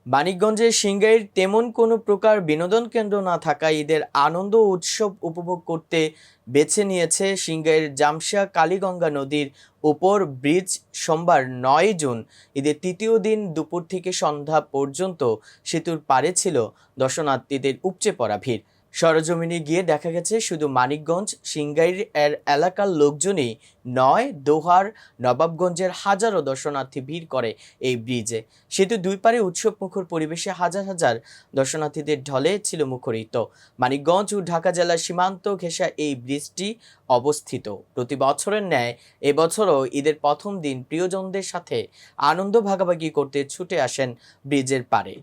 মানিকগঞ্জের সিংগাইর তেমন কোনো প্রকার বিনোদন কেন্দ্র না থাকায় ঈদের আনন্দ উৎসব উপভোগ করতে বেছে নিয়েছে সিংগাইর জামশা কালীগঙ্গা নদীর উপর ব্রিজ। সোমবার ৯ জুন ঈদের তৃতীয় দিন দুপুর থেকে সন্ধ্যা পর্যন্ত সেতুর পাড়ে ছিল দর্শনার্থীদের উপচে পড়া ভিড়। সরেজমিনে গিয়ে দেখা গেছে শুধু মানিকগঞ্জ সিংগাইর এর এলাকার লোকজনই নয়, দোহার নবাবগঞ্জের হাজারো দর্শনার্থী ভিড় করে এই ব্রিজে। সেতু দুই পারে উৎসবমুখর পরিবেশে হাজার হাজার দর্শনার্থীদের ঢলে ছিল মুখরিত। মানিকগঞ্জ ও ঢাকা জেলার সীমান্ত ঘেঁষা এই ব্রিজটি অবস্থিত। প্রতি বছরের ন্যায় এবছরও ঈদের প্রথম দিন প্রিয়জনদের সাথে আনন্দ ভাগাভাগি করতে ছুটে আসেন ব্রিজের পাড়ে।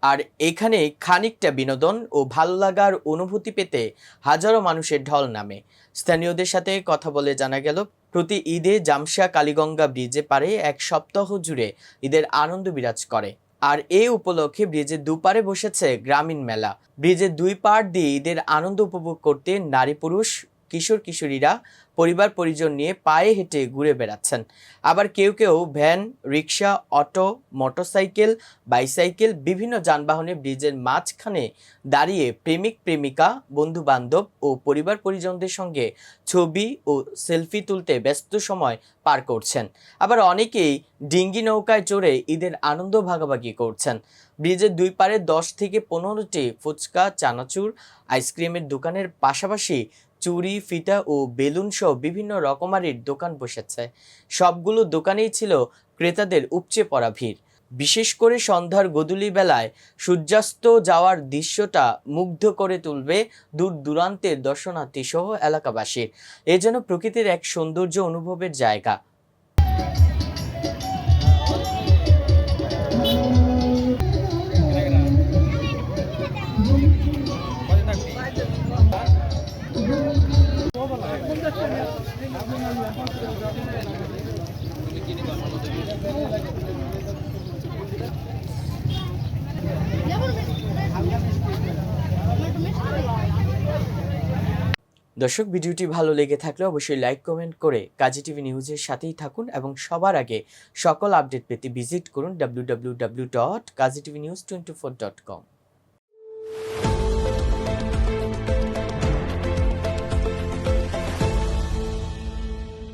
আর এখানে খানিকটা বিনোদন ও ভালো লাগার অনুভূতি পেতে হাজারো মানুষের ঢল নামে। স্থানীয়দের সাথে কথা বলে জানা গেল, প্রতি ঈদে জামশা কালীগঙ্গা ব্রিজে পারে এক সপ্তাহ জুড়ে ঈদের আনন্দ বিরাজ করে। আর এই উপলক্ষে ব্রিজের দুপারে বসেছে গ্রামীণ মেলা। ব্রিজের দুই পাড় দিয়ে ঈদের আনন্দ উপভোগ করতে নারী পুরুষ কিশোর কিশোরীরা পরিবার পরিজন নিয়ে পায়ে হেঁটে ঘুরে বেড়াচ্ছেন। আবার কেউ কেউ ভ্যান, রিক্সা, অটো, মোটরসাইকেল, বাইসাইকেল বিভিন্ন যানবাহনে ব্রিজের মাঝখানে দাঁড়িয়ে প্রেমিক প্রেমিকা, বন্ধু বান্ধব ও পরিবার পরিজনদের সঙ্গে ছবি ও সেলফি তুলতে ব্যস্ত সময় পার করছেন। আবার অনেকেই ডিঙ্গি নৌকায় চড়ে ঈদের আনন্দ ভাগাভাগি করছেন। ব্রিজের দুই পারে 10 থেকে 15টি ফুচকা, চানাচুর, আইসক্রিমের দোকানের পাশাপাশি চুড়ি, ফিতা ও বেলুন সহ বিভিন্ন রকমারির দোকান বসেছে। সবগুলো দোকানেই ছিল ক্রেতাদের উপচে পড়া ভিড়। বিশেষ করে সন্ধ্যার গোধূলি বেলায় সূর্যাস্ত যাওয়ার দৃশ্যটা মুগ্ধ করে তুলবে দূর দূরান্তের দর্শনার্থী সহ এলাকাবাসীর। এ যেন প্রকৃতির এক সৌন্দর্য অনুভবের জায়গা। দর্শক, ভিডিওটি ভালো লেগে থাকলে অবশ্যই লাইক, কমেন্ট করে কাজী টিভি নিউজের সাথেই থাকুন এবং সবার আগে সকল আপডেট পেতে ভিজিট করুন www.kazitv news24.com।